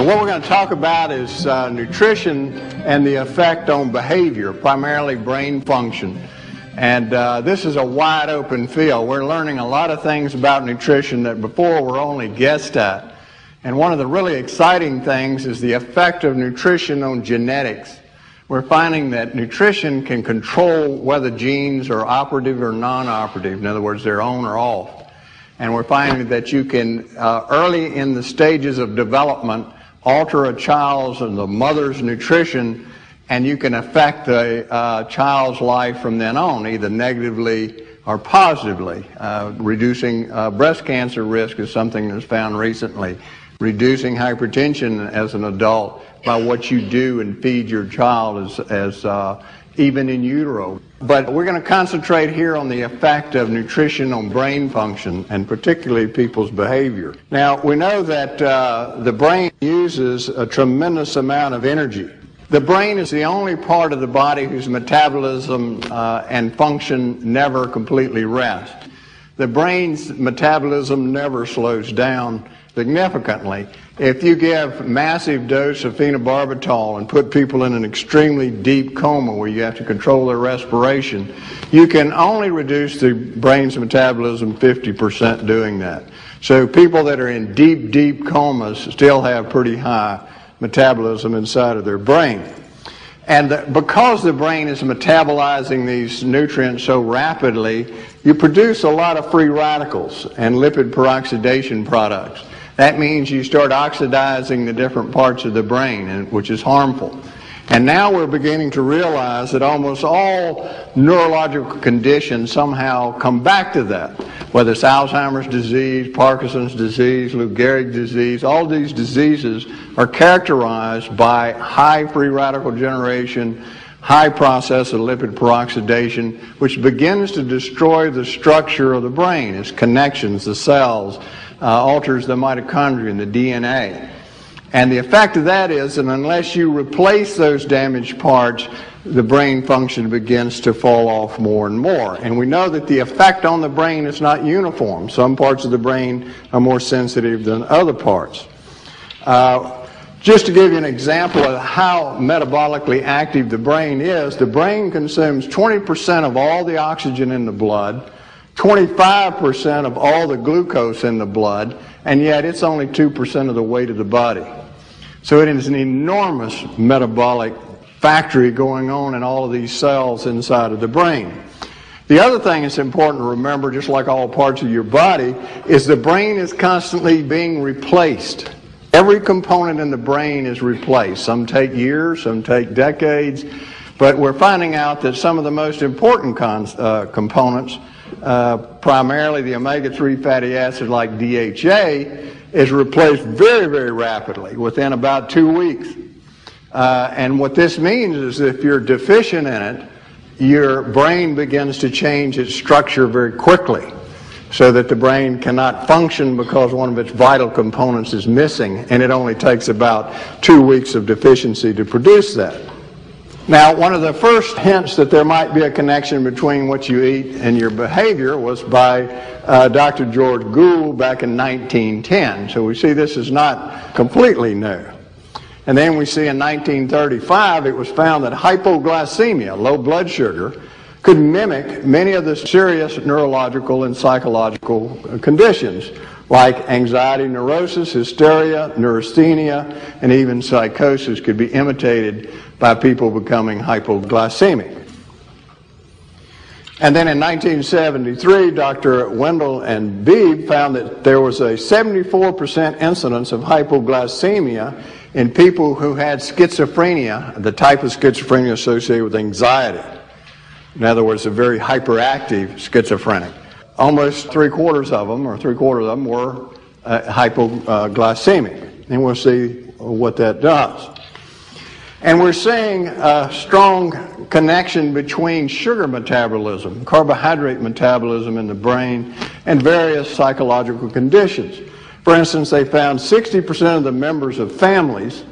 What we're going to talk about is nutrition and the effect on behavior, primarily brain function. And this is a wide open field. We're learning a lot of things about nutrition that before were only guessed at. And one of the really exciting things is the effect of nutrition on genetics. We're finding that nutrition can control whether genes are operative or non-operative. In other words, they're on or off. And we're finding that you can, early in the stages of development, alter a child's and the mother's nutrition, and you can affect the child's life from then on, either negatively or positively. Reducing breast cancer risk is something that's found recently. Reducing hypertension as an adult by what you do and feed your child as even in utero. But we're going to concentrate here on the effect of nutrition on brain function and particularly people's behavior. Now, we know that the brain uses a tremendous amount of energy. The brain is the only part of the body whose metabolism and function never completely rest. The brain's metabolism never slows down significantly. If you give massive dose of phenobarbital and put people in an extremely deep coma where you have to control their respiration, you can only reduce the brain's metabolism 50% doing that. So people that are in deep, deep comas still have pretty high metabolism inside of their brain. And because the brain is metabolizing these nutrients so rapidly, you produce a lot of free radicals and lipid peroxidation products. That means you start oxidizing the different parts of the brain, which is harmful. And now we're beginning to realize that almost all neurological conditions somehow come back to that. Whether it's Alzheimer's disease, Parkinson's disease, Lou Gehrig's disease, all these diseases are characterized by high free radical generation, high process of lipid peroxidation, which begins to destroy the structure of the brain, its connections, the cells, alters the mitochondria and the DNA. And the effect of that is that unless you replace those damaged parts, the brain function begins to fall off more and more. And we know that the effect on the brain is not uniform. Some parts of the brain are more sensitive than other parts. Just to give you an example of how metabolically active the brain is, the brain consumes 20% of all the oxygen in the blood, 25% of all the glucose in the blood, and yet it's only 2% of the weight of the body. So it is an enormous metabolic factory going on in all of these cells inside of the brain. The other thing that's important to remember, just like all parts of your body, is the brain is constantly being replaced. Every component in the brain is replaced. Some take years, some take decades, but we're finding out that some of the most important components, primarily the omega-3 fatty acid like DHA, is replaced very, very rapidly within about 2 weeks. And what this means is if you're deficient in it, your brain begins to change its structure very quickly so that the brain cannot function because one of its vital components is missing, and it only takes about 2 weeks of deficiency to produce that. Now, one of the first hints that there might be a connection between what you eat and your behavior was by Dr. George Gould back in 1910. So we see this is not completely new. And then we see in 1935 it was found that hypoglycemia, low blood sugar, could mimic many of the serious neurological and psychological conditions like anxiety, neurosis, hysteria, neurasthenia, and even psychosis could be imitated by people becoming hypoglycemic. And then in 1973, Dr. Wendell and Beebe found that there was a 74% incidence of hypoglycemia in people who had schizophrenia, the type of schizophrenia associated with anxiety. In other words, a very hyperactive schizophrenic. Almost three-quarters of them were hypoglycemic. And we'll see what that does. And we're seeing a strong connection between sugar metabolism, carbohydrate metabolism in the brain, and various psychological conditions. For instance, they found 60% of the members of families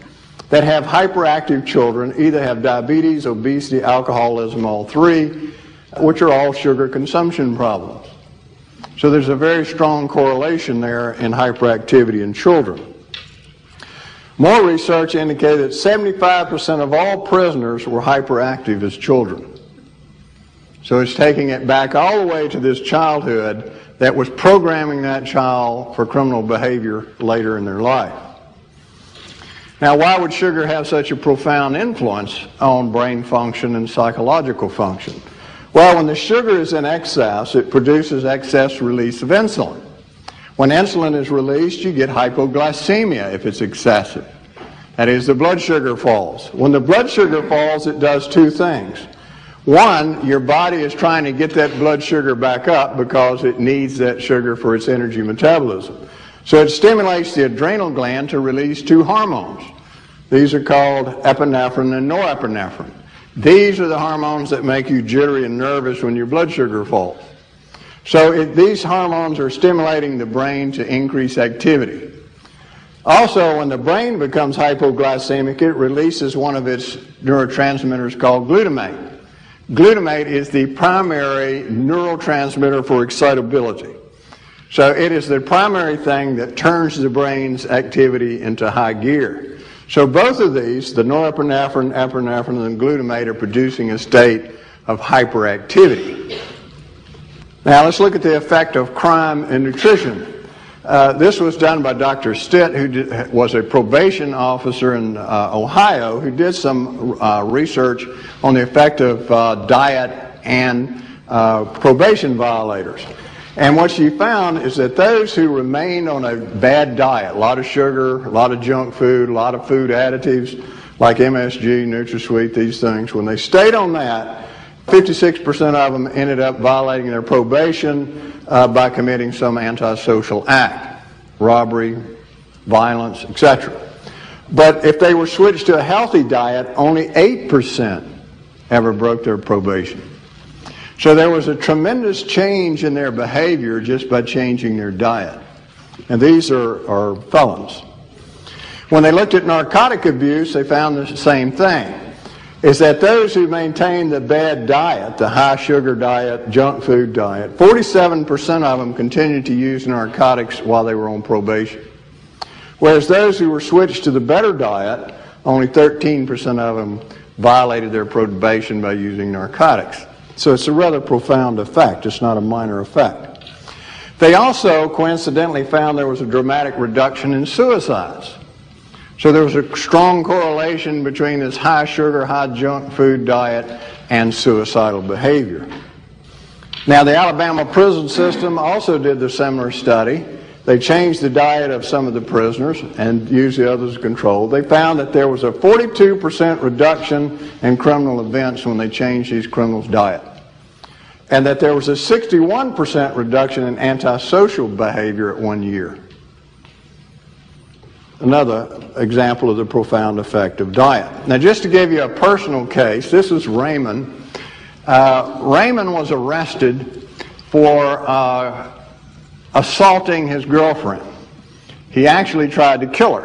that have hyperactive children either have diabetes, obesity, alcoholism, all three, which are all sugar consumption problems. So there's a very strong correlation there in hyperactivity in children. More research indicated that 75% of all prisoners were hyperactive as children. So it's taking it back all the way to this childhood that was programming that child for criminal behavior later in their life. Now, why would sugar have such a profound influence on brain function and psychological function? Well, when the sugar is in excess, it produces excess release of insulin. When insulin is released, you get hypoglycemia if it's excessive. That is, the blood sugar falls. When the blood sugar falls, it does two things. One, your body is trying to get that blood sugar back up because it needs that sugar for its energy metabolism. So it stimulates the adrenal gland to release two hormones. These are called epinephrine and norepinephrine. These are the hormones that make you jittery and nervous when your blood sugar falls. So these hormones are stimulating the brain to increase activity. Also, when the brain becomes hypoglycemic, it releases one of its neurotransmitters called glutamate. Glutamate is the primary neurotransmitter for excitability. So it is the primary thing that turns the brain's activity into high gear. So both of these, the norepinephrine, epinephrine, and glutamate, are producing a state of hyperactivity. Now let's look at the effect of crime in nutrition. This was done by Dr. Stitt, who was a probation officer in Ohio, who did some research on the effect of diet and probation violators. And what she found is that those who remained on a bad diet, a lot of sugar, a lot of junk food, a lot of food additives like MSG, NutraSweet, these things, when they stayed on that, 56% of them ended up violating their probation by committing some antisocial act, robbery, violence, etc. But if they were switched to a healthy diet, only 8% ever broke their probation. So there was a tremendous change in their behavior just by changing their diet. And these are felons. When they looked at narcotic abuse, they found the same thing. Is that those who maintain the bad diet, the high sugar diet, junk food diet, 47% of them continued to use narcotics while they were on probation. Whereas those who were switched to the better diet, only 13% of them violated their probation by using narcotics. So it's a rather profound effect. It's not a minor effect. They also coincidentally found there was a dramatic reduction in suicides. So there was a strong correlation between this high sugar, high junk food diet and suicidal behavior. Now, the Alabama prison system also did the similar study. They changed the diet of some of the prisoners and used the others as control. They found that there was a 42% reduction in criminal events when they changed these criminals' diet. And that there was a 61% reduction in antisocial behavior at 1 year. Another example of the profound effect of diet. Now, just to give you a personal case, this is Raymond. Raymond was arrested for assaulting his girlfriend. He actually tried to kill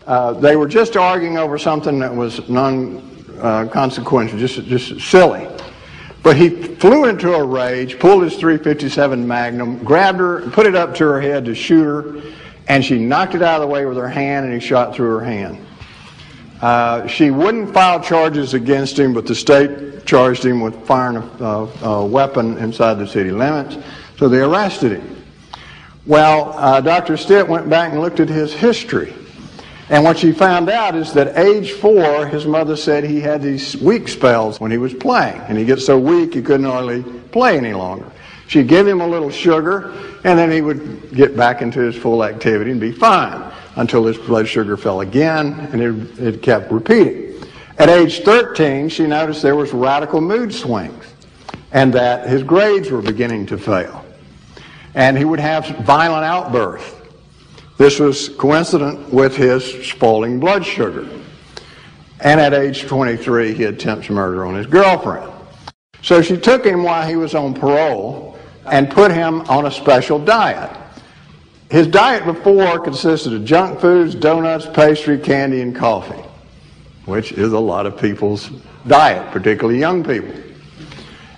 her. They were just arguing over something that was non-consequential, just silly. But he flew into a rage, pulled his .357 Magnum, grabbed her, put it up to her head to shoot her, and she knocked it out of the way with her hand, and he shot through her hand. She wouldn't file charges against him, but the state charged him with firing a weapon inside the city limits, so they arrested him. Well, Dr. Stitt went back and looked at his history, and what she found out is that age 4, his mother said he had these weak spells when he was playing, and he gets so weak he couldn't hardly play any longer. She'd give him a little sugar, and then he would get back into his full activity and be fine until his blood sugar fell again, and it kept repeating. At age 13, she noticed there was radical mood swings and that his grades were beginning to fail. And he would have violent outbursts. This was coincident with his falling blood sugar. And at age 23, he attempts murder on his girlfriend. So she took him while he was on parole and put him on a special diet. His diet before consisted of junk foods, donuts, pastry, candy, and coffee, which is a lot of people's diet, particularly young people.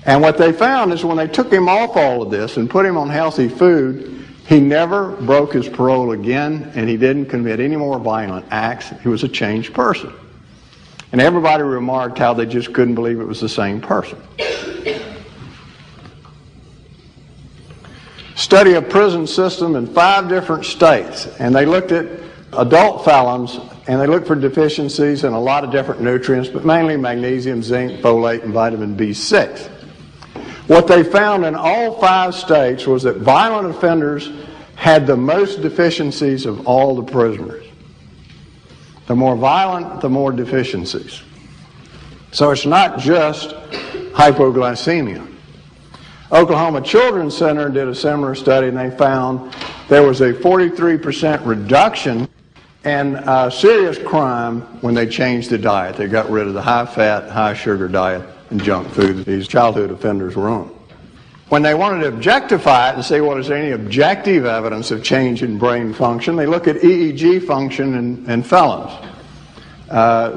And what they found is when they took him off all of this and put him on healthy food, He never broke his parole again, and he didn't commit any more violent acts. He was a changed person. And everybody remarked how they just couldn't believe it was the same person. Study a prison system in 5 different states, and they looked at adult felons, and they looked for deficiencies in a lot of different nutrients, but mainly magnesium, zinc, folate, and vitamin B6. What they found in all 5 states was that violent offenders had the most deficiencies of all the prisoners. The more violent, the more deficiencies. So it's not just hypoglycemia. Oklahoma Children's Center did a similar study, and they found there was a 43% reduction in serious crime when they changed the diet. They got rid of the high-fat, high-sugar diet and junk food that these childhood offenders were on. When they wanted to objectify it and say, well, is there any objective evidence of change in brain function, they look at EEG function in felons.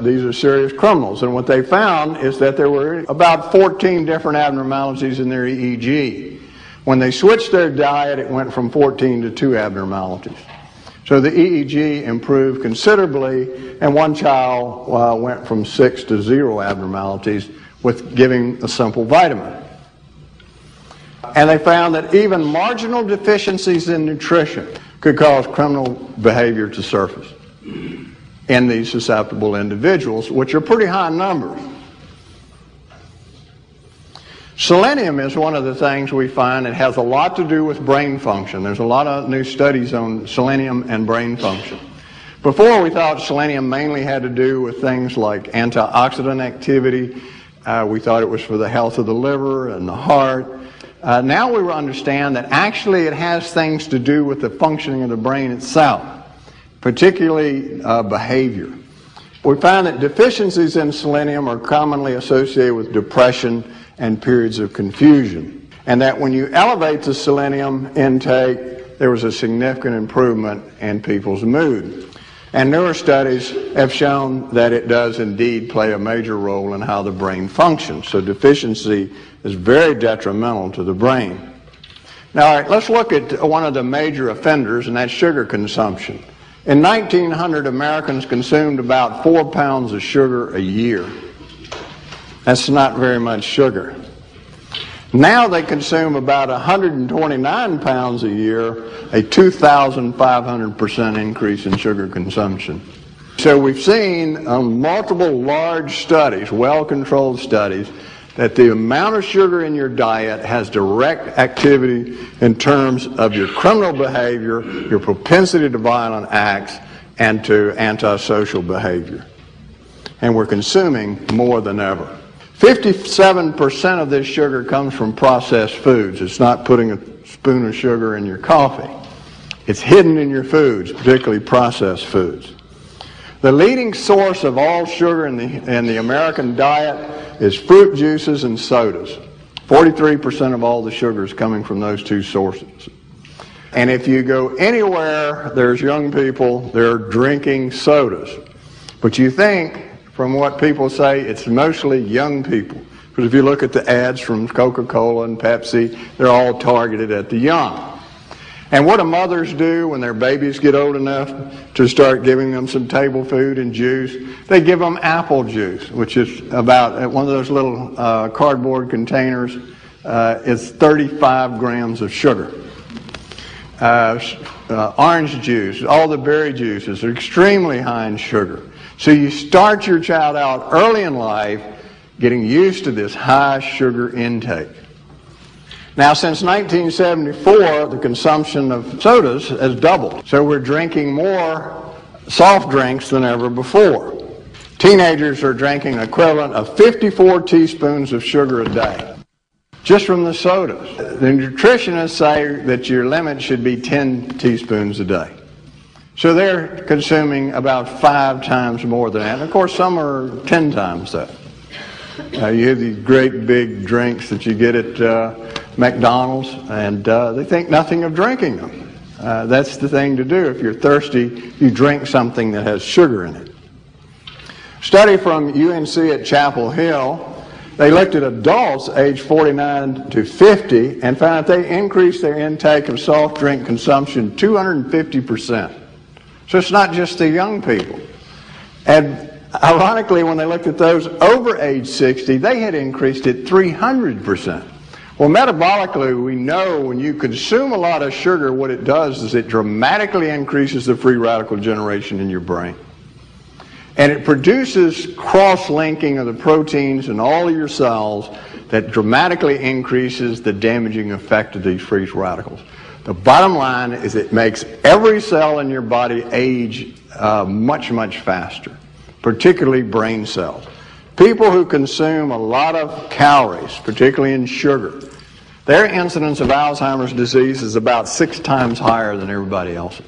These are serious criminals, and what they found is that there were about 14 different abnormalities in their EEG. When they switched their diet, it went from 14 to 2 abnormalities. So the EEG improved considerably, and one child went from 6 to 0 abnormalities with giving a simple vitamin. And they found that even marginal deficiencies in nutrition could cause criminal behavior to surface in these susceptible individuals, which are pretty high numbers. Selenium is one of the things we find that has a lot to do with brain function. There's a lot of new studies on selenium and brain function. Before, we thought selenium mainly had to do with things like antioxidant activity. We thought it was for the health of the liver and the heart. Now we understand that actually it has things to do with the functioning of the brain itself, particularly behavior. We find that deficiencies in selenium are commonly associated with depression and periods of confusion, and that when you elevate the selenium intake, there was a significant improvement in people's mood. And newer studies have shown that it does indeed play a major role in how the brain functions. So deficiency is very detrimental to the brain. Now, all right, let's look at one of the major offenders, and that's sugar consumption. In 1900, Americans consumed about 4 pounds of sugar a year. That's not very much sugar. Now they consume about 129 pounds a year, a 2,500% increase in sugar consumption. So we've seen multiple large studies, well-controlled studies, that the amount of sugar in your diet has direct activity in terms of your criminal behavior, your propensity to violent acts, and to antisocial behavior. And we're consuming more than ever. 57% of this sugar comes from processed foods. It's not putting a spoon of sugar in your coffee. It's hidden in your foods, particularly processed foods. The leading source of all sugar in the American diet is fruit juices and sodas. 43% of all the sugar is coming from those two sources. And if you go anywhere, there's young people, they're drinking sodas. But you think, from what people say, it's mostly young people. Because if you look at the ads from Coca-Cola and Pepsi, they're all targeted at the young. And what do mothers do when their babies get old enough to start giving them some table food and juice? They give them apple juice, which is about one of those little cardboard containers. It's 35 grams of sugar. Orange juice, all the berry juices are extremely high in sugar. So you start your child out early in life getting used to this high sugar intake. Now, since 1974, the consumption of sodas has doubled. So we're drinking more soft drinks than ever before. Teenagers are drinking an equivalent of 54 teaspoons of sugar a day, just from the sodas. The nutritionists say that your limit should be 10 teaspoons a day. So they're consuming about 5 times more than that. And of course, some are 10 times that. You have these great big drinks that you get at McDonald's, and they think nothing of drinking them. That's the thing to do. If you're thirsty, you drink something that has sugar in it. Study from UNC at Chapel Hill They looked at adults aged 49 to 50 and found that they increased their intake of soft drink consumption 250%. So it's not just the young people. And ironically, when they looked at those over age 60, they had increased it 300%. Well, metabolically, we know when you consume a lot of sugar, what it does is it dramatically increases the free radical generation in your brain. And it produces cross-linking of the proteins in all of your cells that dramatically increases the damaging effect of these free radicals. The bottom line is it makes every cell in your body age much, much faster, particularly brain cells. People who consume a lot of calories, particularly in sugar, their incidence of Alzheimer's disease is about 6 times higher than everybody else's.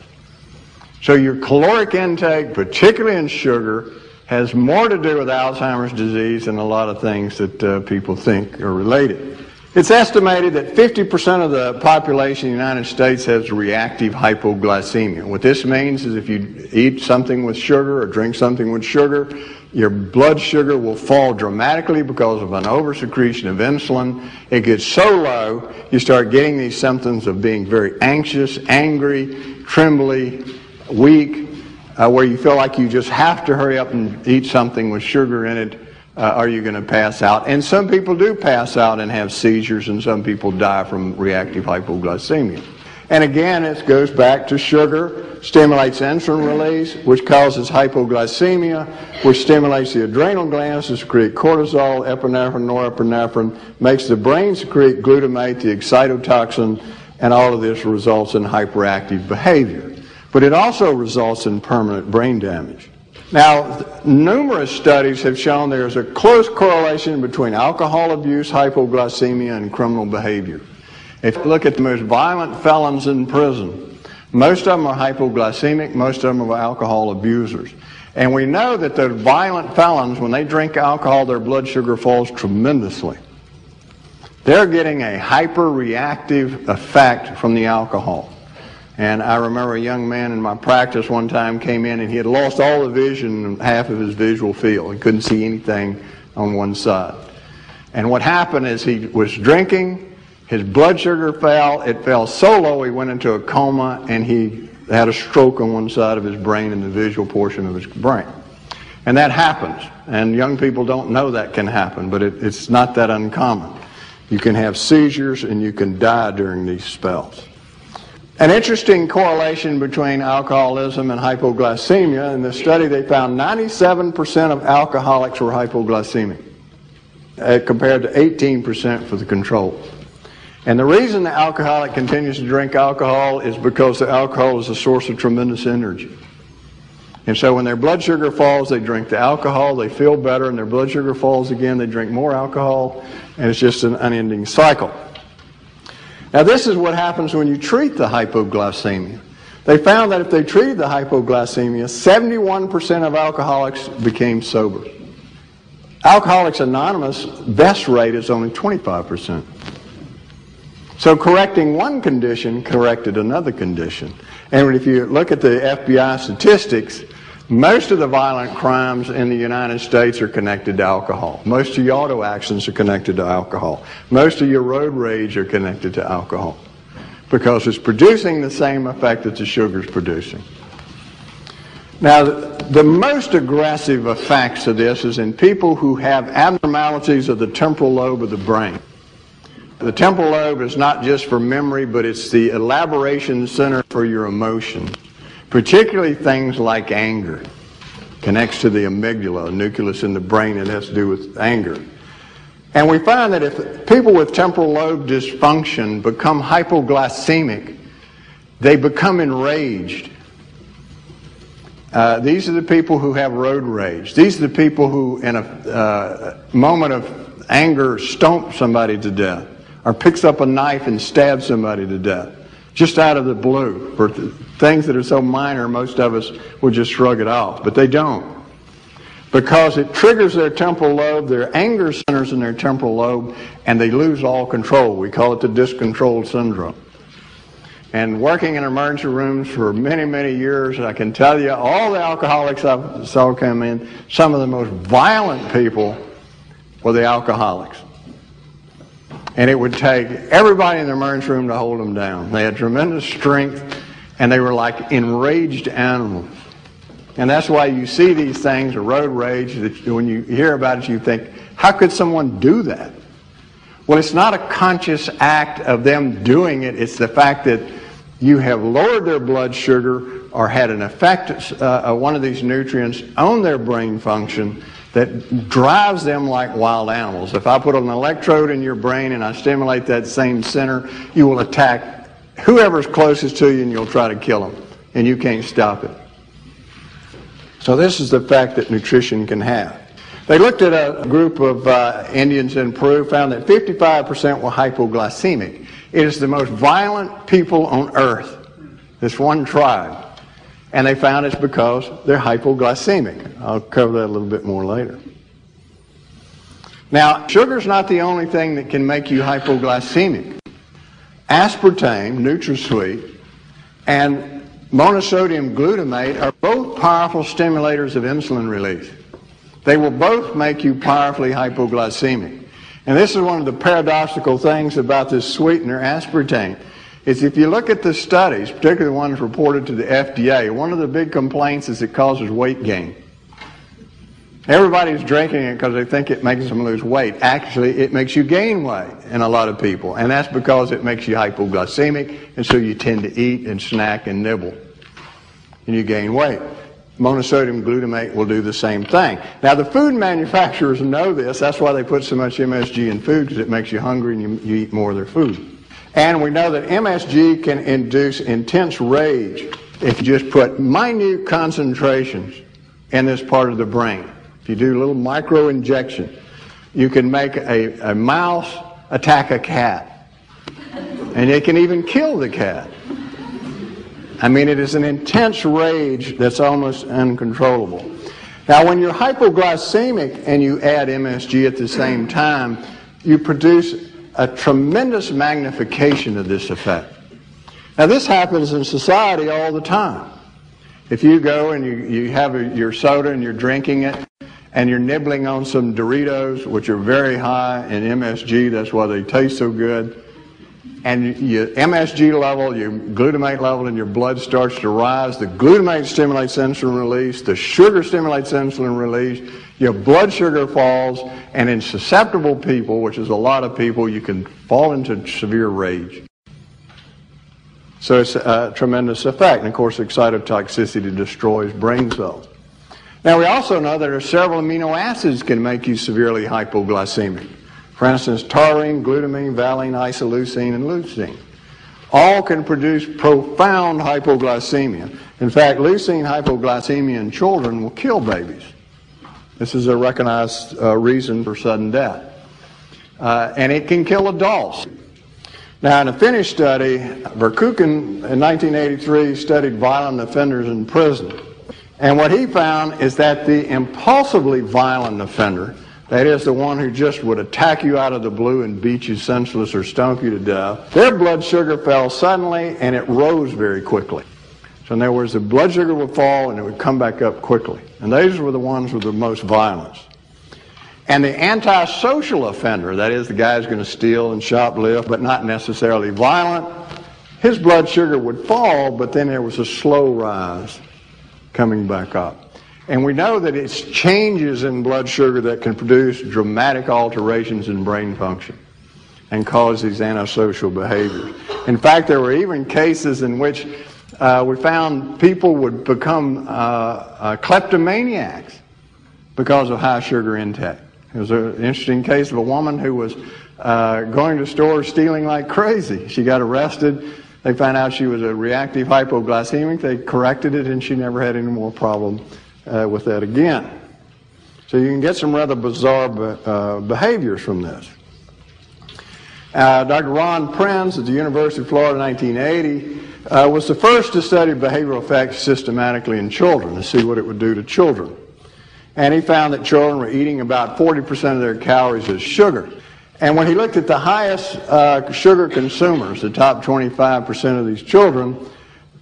So your caloric intake, particularly in sugar, has more to do with Alzheimer's disease than a lot of things that people think are related. It's estimated that 50% of the population in the United States has reactive hypoglycemia. What this means is if you eat something with sugar or drink something with sugar, your blood sugar will fall dramatically because of an oversecretion of insulin. It gets so low, you start getting these symptoms of being very anxious, angry, trembly, weak, where you feel like you just have to hurry up and eat something with sugar in it, or you're going to pass out. And some people do pass out and have seizures, and some people die from reactive hypoglycemia. And again, it goes back to sugar, stimulates insulin release, which causes hypoglycemia, which stimulates the adrenal glands to secrete cortisol, epinephrine, norepinephrine, makes the brain secrete glutamate, the excitotoxin, and all of this results in hyperactive behavior. But it also results in permanent brain damage. Now, numerous studies have shown there is a close correlation between alcohol abuse, hypoglycemia, and criminal behavior. If you look at the most violent felons in prison, most of them are hypoglycemic, most of them are alcohol abusers. And we know that the violent felons, when they drink alcohol, their blood sugar falls tremendously. They're getting a hyper-reactive effect from the alcohol. And I remember a young man in my practice one time came in and he had lost all the vision and half of his visual field. He couldn't see anything on one side. And what happened is he was drinking, his blood sugar fell, it fell so low he went into a coma, and he had a stroke on one side of his brain in the visual portion of his brain. And that happens. And young people don't know that can happen, but it's not that uncommon. You can have seizures and you can die during these spells. An interesting correlation between alcoholism and hypoglycemia. In the study, they found 97% of alcoholics were hypoglycemic, compared to 18% for the control. And the reason the alcoholic continues to drink alcohol is because the alcohol is a source of tremendous energy. And so when their blood sugar falls, they drink the alcohol, they feel better, and their blood sugar falls again, they drink more alcohol, and it's just an unending cycle. Now, this is what happens when you treat the hypoglycemia. They found that if they treated the hypoglycemia, 71% of alcoholics became sober. Alcoholics Anonymous' best rate is only 25%. So correcting one condition corrected another condition. And if you look at the FBI statistics, most of the violent crimes in the United States are connected to alcohol. Most of your auto accidents are connected to alcohol. Most of your road rage are connected to alcohol, because it's producing the same effect that the sugar's producing. Now, the most aggressive effects of this is in people who have abnormalities of the temporal lobe of the brain. The temporal lobe is not just for memory, but it's the elaboration center for your emotions, particularly things like anger. Connects to the amygdala, a nucleus in the brain that has to do with anger. And we find that if people with temporal lobe dysfunction become hypoglycemic, they become enraged. These are the people who have road rage. These are the people who, in a moment of anger, stomp somebody to death, or picks up a knife and stabs somebody to death, just out of the blue, for things that are so minor most of us would just shrug it off, but they don't. Because it triggers their temporal lobe, their anger centers in their temporal lobe, and they lose all control. We call it the discontrolled syndrome. And working in emergency rooms for many, many years, I can tell you, all the alcoholics I saw come in, some of the most violent people were the alcoholics. And it would take everybody in the emergency room to hold them down. They had tremendous strength, and they were like enraged animals. And that's why you see these things, a road rage, that when you hear about it, you think, how could someone do that? Well, it's not a conscious act of them doing it. It's the fact that you have lowered their blood sugar or had an effect of one of these nutrients on their brain function that drives them like wild animals. If I put an electrode in your brain and I stimulate that same center, you will attack whoever's closest to you and you'll try to kill them, and you can't stop it. So this is the effect that nutrition can have. They looked at a group of Indians in Peru, found that 55% were hypoglycemic. It is the most violent people on earth, this one tribe. And they found it's because they're hypoglycemic. I'll cover that a little bit more later. Now, sugar's not the only thing that can make you hypoglycemic. Aspartame, NutraSweet, and monosodium glutamate are both powerful stimulators of insulin release. They will both make you powerfully hypoglycemic. And this is one of the paradoxical things about this sweetener, aspartame, is if you look at the studies, particularly the ones reported to the FDA, one of the big complaints is it causes weight gain. Everybody's drinking it because they think it makes them lose weight. Actually, it makes you gain weight in a lot of people, and that's because it makes you hypoglycemic, and so you tend to eat and snack and nibble, and you gain weight. Monosodium glutamate will do the same thing. Now, the food manufacturers know this. That's why they put so much MSG in food, because it makes you hungry and you eat more of their food. And we know that MSG can induce intense rage if you just put minute concentrations in this part of the brain. If you do a little micro injection, you can make a mouse attack a cat. And it can even kill the cat. I mean, it is an intense rage that's almost uncontrollable. Now, when you're hypoglycemic and you add MSG at the same time, you produce a tremendous magnification of this effect. Now, this happens in society all the time. If you go and you have your soda and you're drinking it, and you're nibbling on some Doritos, which are very high in MSG, that's why they taste so good, and your MSG level, your glutamate level in your blood starts to rise. The glutamate stimulates insulin release. The sugar stimulates insulin release. Your blood sugar falls, and in susceptible people, which is a lot of people, you can fall into severe rage. So it's a tremendous effect. And of course, excitotoxicity destroys brain cells. Now, we also know that there are several amino acids can make you severely hypoglycemic. For instance, taurine, glutamine, valine, isoleucine, and leucine. All can produce profound hypoglycemia. In fact, leucine hypoglycemia in children will kill babies. This is a recognized reason for sudden death. And it can kill adults. Now, in a Finnish study, Verkuken in 1983 studied violent offenders in prison. And what he found is that the impulsively violent offender, that is the one who just would attack you out of the blue and beat you senseless or stomp you to death, their blood sugar fell suddenly and it rose very quickly. So in other words, the blood sugar would fall and it would come back up quickly. And those were the ones with the most violence. And the antisocial offender, that is the guy who's going to steal and shoplift, but not necessarily violent, his blood sugar would fall, but then there was a slow rise coming back up. And we know that it's changes in blood sugar that can produce dramatic alterations in brain function and cause these antisocial behaviors. In fact, there were even cases in which we found people would become kleptomaniacs because of high sugar intake. There was an interesting case of a woman who was going to stores stealing like crazy. She got arrested. They found out she was a reactive hypoglycemic. They corrected it, and she never had any more problem with that again. So you can get some rather bizarre behaviors from this. Dr. Ron Prinz at the University of Florida in 1980 was the first to study behavioral effects systematically in children to see what it would do to children. And he found that children were eating about 40% of their calories as sugar. And when he looked at the highest sugar consumers, the top 25% of these children,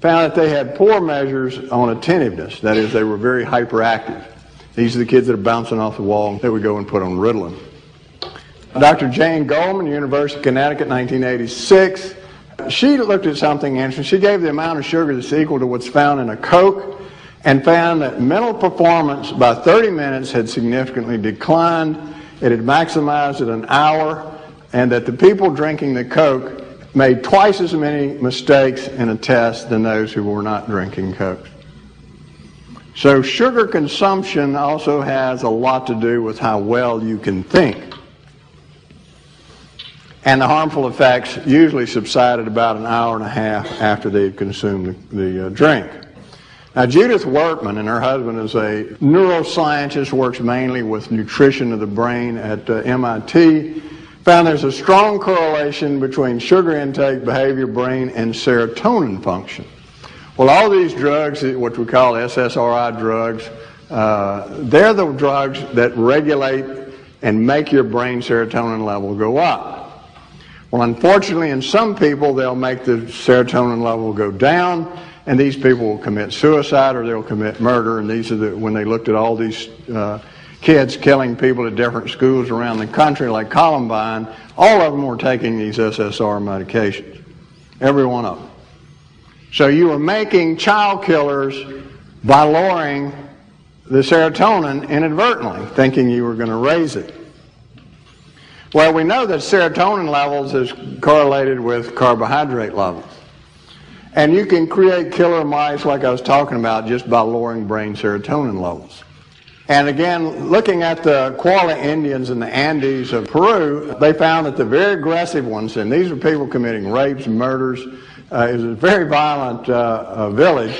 found that they had poor measures on attentiveness. That is, they were very hyperactive. These are the kids that are bouncing off the wall. They would go and put on Ritalin. Dr. Jane Goldman, University of Connecticut, 1986. She looked at something interesting. She gave the amount of sugar that's equal to what's found in a Coke and found that mental performance by 30 minutes had significantly declined. It had maximized at an hour, and that the people drinking the Coke made twice as many mistakes in a test than those who were not drinking Coke. So sugar consumption also has a lot to do with how well you can think. And the harmful effects usually subsided about an hour and a half after they had consumed the drink. Now, Judith Wertman, and her husband is a neuroscientist, works mainly with nutrition of the brain at MIT, found there's a strong correlation between sugar intake, behavior, brain, and serotonin function. Well, all these drugs, what we call SSRI drugs, they're the drugs that regulate and make your brain serotonin level go up. Well, unfortunately, in some people, they'll make the serotonin level go down, and these people will commit suicide or they'll commit murder. And these are when they looked at all these kids killing people at different schools around the country, like Columbine, all of them were taking these SSRI medications, every one of them. So you were making child killers by lowering the serotonin inadvertently, thinking you were going to raise it. Well, we know that serotonin levels is correlated with carbohydrate levels. And you can create killer mice, like I was talking about, just by lowering brain serotonin levels. And again, looking at the Qualla Indians in the Andes of Peru, they found that the very aggressive ones, and these are people committing rapes and murders, it was a very violent village.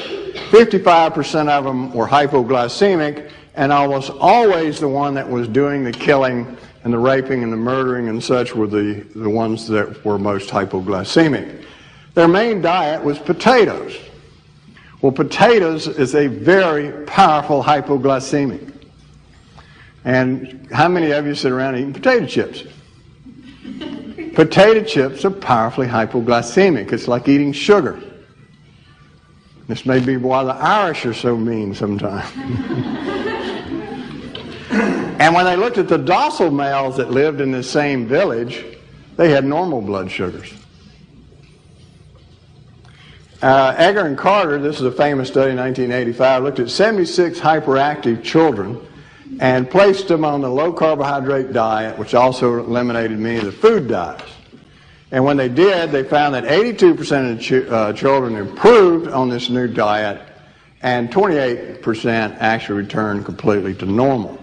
55% of them were hypoglycemic, and almost always the one that was doing the killing and the raping and the murdering and such were the ones that were most hypoglycemic. Their main diet was potatoes. Well, potatoes is a very powerful hypoglycemic. And how many of you sit around eating potato chips? Potato chips are powerfully hypoglycemic. It's like eating sugar. This may be why the Irish are so mean sometimes. And when they looked at the docile males that lived in the same village, they had normal blood sugars. Egger and Carter, this is a famous study in 1985, looked at 76 hyperactive children and placed them on the low-carbohydrate diet, which also eliminated many of the food dyes. And when they did, they found that 82% of the children improved on this new diet, and 28% actually returned completely to normal.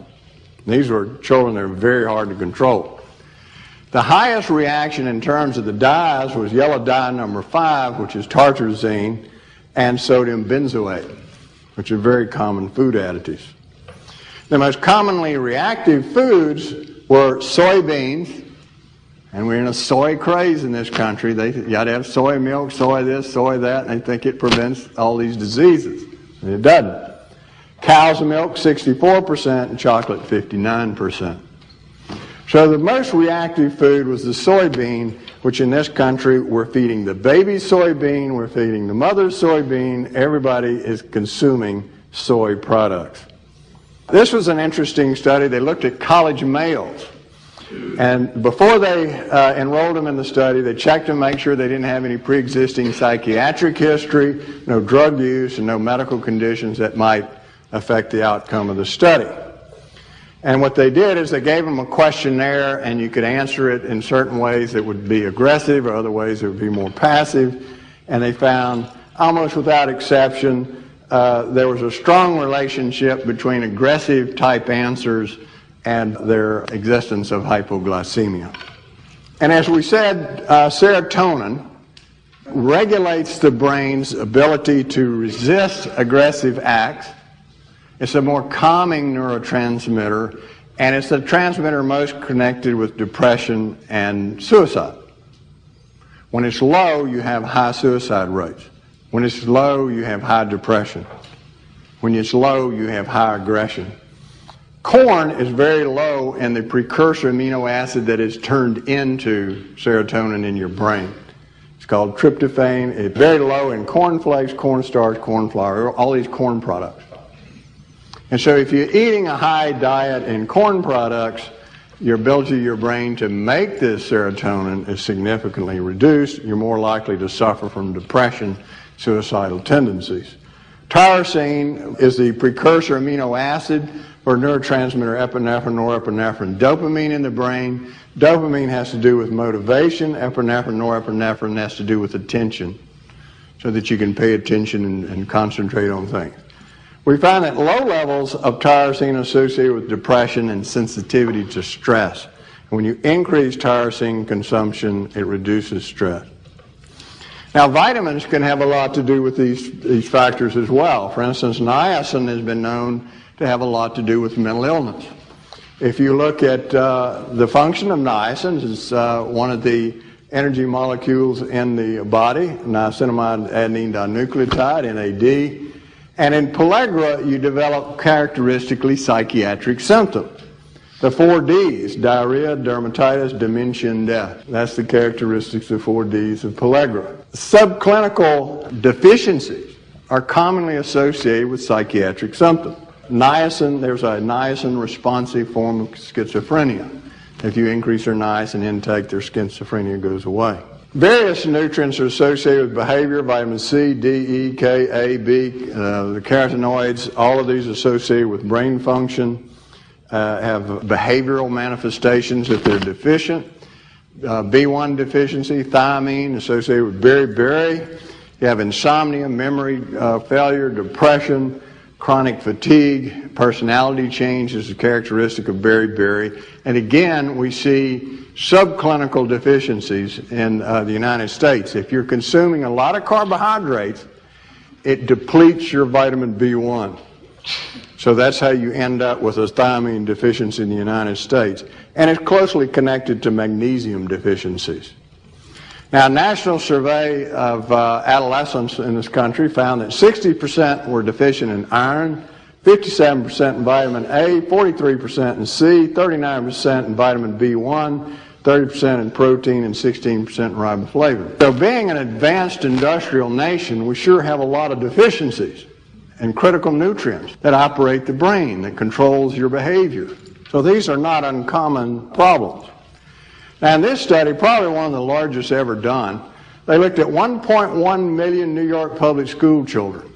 These were children that were very hard to control. The highest reaction in terms of the dyes was yellow dye number 5, which is tartrazine, and sodium benzoate, which are very common food additives. The most commonly reactive foods were soybeans, and we're in a soy craze in this country. You got to have soy milk, soy this, soy that, and they think it prevents all these diseases. And it doesn't. Cow's milk, 64%, and chocolate, 59%. So the most reactive food was the soybean, which in this country we're feeding the baby soybean, we're feeding the mother's soybean. Everybody is consuming soy products. This was an interesting study. They looked at college males. And before they enrolled them in the study, they checked them, make sure they didn't have any pre-existing psychiatric history, no drug use, and no medical conditions that might affect the outcome of the study. And what they did is they gave them a questionnaire, and you could answer it in certain ways that would be aggressive or other ways that would be more passive. And they found, almost without exception, there was a strong relationship between aggressive type answers and their existence of hypoglycemia. And as we said, serotonin regulates the brain's ability to resist aggressive acts. It's a more calming neurotransmitter, and it's the transmitter most connected with depression and suicide. When it's low, you have high suicide rates. When it's low, you have high depression. When it's low, you have high aggression. Corn is very low in the precursor amino acid that is turned into serotonin in your brain. It's called tryptophan. It's very low in cornflakes, cornstarch, corn flour, all these corn products. And so if you're eating a high diet in corn products, your ability of your brain to make this serotonin is significantly reduced. You're more likely to suffer from depression, suicidal tendencies. Tyrosine is the precursor amino acid for neurotransmitter epinephrine, norepinephrine. Dopamine in the brain. Dopamine has to do with motivation. Epinephrine, norepinephrine has to do with attention, so that you can pay attention and concentrate on things. We find that low levels of tyrosine are associated with depression and sensitivity to stress. And when you increase tyrosine consumption, it reduces stress. Now, vitamins can have a lot to do with these factors as well. For instance, niacin has been known to have a lot to do with mental illness. If you look at the function of niacin, it's one of the energy molecules in the body, niacinamide adenine dinucleotide, NAD. And in pellagra, you develop characteristically psychiatric symptoms. The 4 Ds, diarrhea, dermatitis, dementia, and death. That's the characteristics of 4 Ds of pellagra. Subclinical deficiencies are commonly associated with psychiatric symptoms. Niacin, there's a niacin-responsive form of schizophrenia. If you increase their niacin intake, their schizophrenia goes away. Various nutrients are associated with behavior: vitamin C, D, E, K, A, B, the carotenoids, all of these associated with brain function, have behavioral manifestations if they're deficient. B1 deficiency, thiamine, associated with beriberi. You have insomnia, memory failure, depression, chronic fatigue, personality change is a characteristic of beriberi. And again, we see subclinical deficiencies in the United States. If you're consuming a lot of carbohydrates, it depletes your vitamin B1. So that's how you end up with a thiamine deficiency in the United States. And it's closely connected to magnesium deficiencies. Now, a national survey of adolescents in this country found that 60% were deficient in iron, 57% in vitamin A, 43% in C, 39% in vitamin B1, 30% in protein, and 16% in riboflavin. So being an advanced industrial nation, we sure have a lot of deficiencies in critical nutrients that operate the brain, that controls your behavior. So these are not uncommon problems. Now, in this study, probably one of the largest ever done, they looked at 1.1 million New York public school children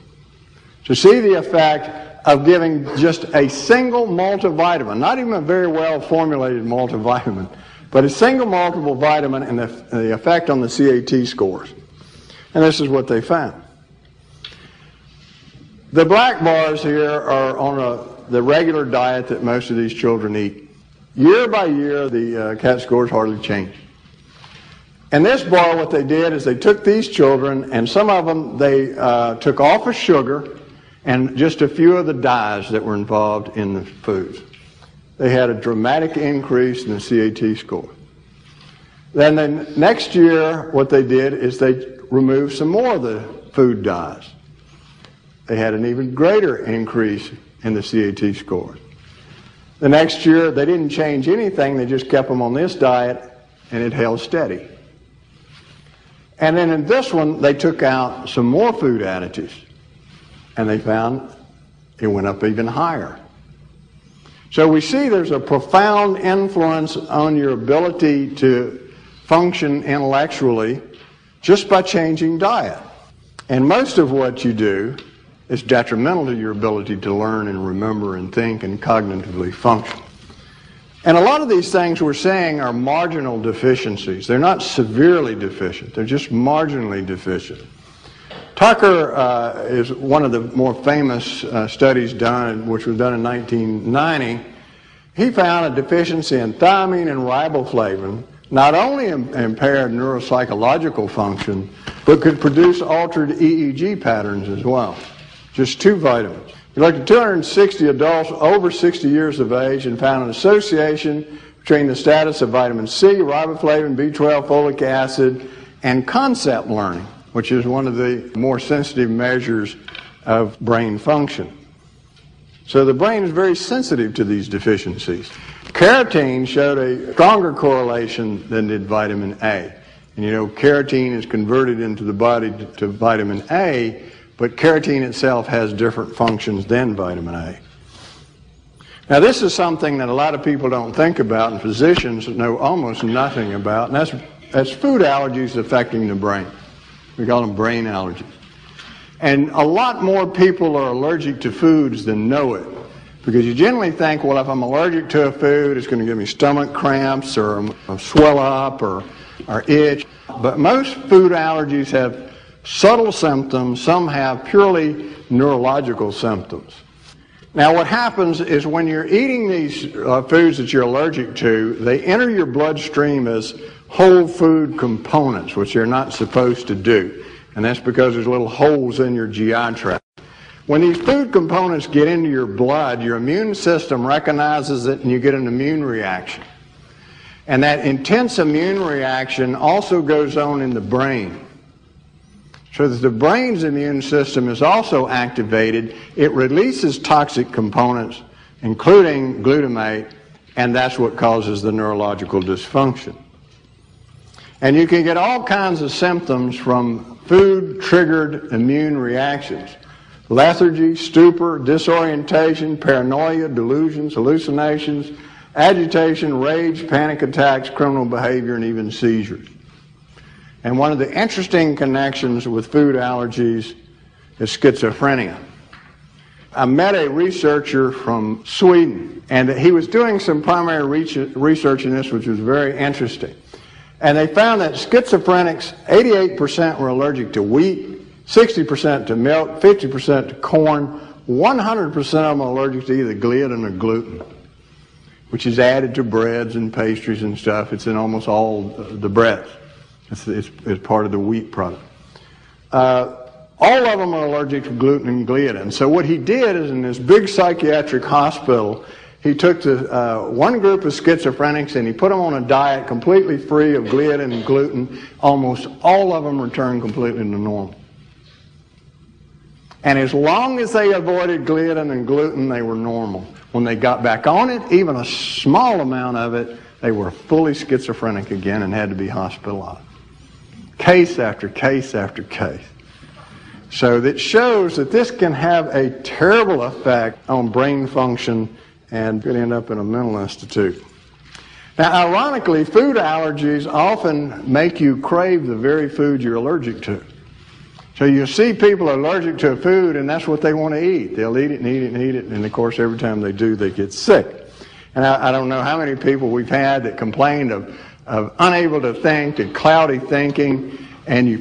to see the effect of giving just a single multivitamin, not even a very well formulated multivitamin, but a single multivitamin and the effect on the CAT scores. And this is what they found. The black bars here are on the regular diet that most of these children eat. Year by year, the CAT scores hardly change. And this bar, what they did is they took these children, and some of them they took off of sugar and just a few of the dyes that were involved in the foods. They had a dramatic increase in the CAT score. Then the next year, what they did is they removed some more of the food dyes. They had an even greater increase in the CAT score. The next year, they didn't change anything. They just kept them on this diet, and it held steady. And then in this one, they took out some more food additives, and they found it went up even higher. So we see there's a profound influence on your ability to function intellectually just by changing diet. And most of what you do is detrimental to your ability to learn and remember and think and cognitively function. And a lot of these things we're saying are marginal deficiencies. They're not severely deficient. They're just marginally deficient. Tucker is one of the more famous studies done, which was done in 1990. He found a deficiency in thiamine and riboflavin not only impaired neuropsychological function, but could produce altered EEG patterns as well. Just 2 vitamins. We looked at 260 adults over 60 years of age and found an association between the status of vitamin C, riboflavin, B12, folic acid, and concept learning, which is one of the more sensitive measures of brain function. So the brain is very sensitive to these deficiencies. Carotene showed a stronger correlation than did vitamin A. And you know, carotene is converted into the body to vitamin A, but carotene itself has different functions than vitamin A. Now, this is something that a lot of people don't think about, and physicians know almost nothing about, and that's food allergies affecting the brain. We call them brain allergies. And a lot more people are allergic to foods than know it, because you generally think, well, if I'm allergic to a food, it's going to give me stomach cramps or swell up or itch. But most food allergies have subtle symptoms. Some have purely neurological symptoms. Now, what happens is when you're eating these foods that you're allergic to, they enter your bloodstream as whole food components, which they're not supposed to do. And that's because there's little holes in your GI tract. When these food components get into your blood, your immune system recognizes it and you get an immune reaction. And that intense immune reaction also goes on in the brain. So that the brain's immune system is also activated. It releases toxic components, including glutamate, and that's what causes the neurological dysfunction. And you can get all kinds of symptoms from food-triggered immune reactions. Lethargy, stupor, disorientation, paranoia, delusions, hallucinations, agitation, rage, panic attacks, criminal behavior, and even seizures. And one of the interesting connections with food allergies is schizophrenia. I met a researcher from Sweden, and he was doing some primary research in this, which was very interesting. And they found that schizophrenics, 88% were allergic to wheat, 60% to milk, 50% to corn, 100% of them are allergic to either gliadin or gluten, which is added to breads and pastries and stuff. It's in almost all the breads. It's part of the wheat product. All of them are allergic to gluten and gliadin. So what he did is, in this big psychiatric hospital, he took one group of schizophrenics and he put them on a diet completely free of gliadin and gluten. Almost all of them returned completely to normal. And as long as they avoided gliadin and gluten, they were normal. When they got back on it, even a small amount of it, they were fully schizophrenic again and had to be hospitalized. Case after case after case. So that shows that this can have a terrible effect on brain function and could end up in a mental institute. Now, ironically, food allergies often make you crave the very food you're allergic to. So you see people allergic to a food, and that's what they want to eat. They'll eat it and eat it and eat it, and of course, every time they do, they get sick. And I don't know how many people we've had that complained of unable to think and cloudy thinking, and you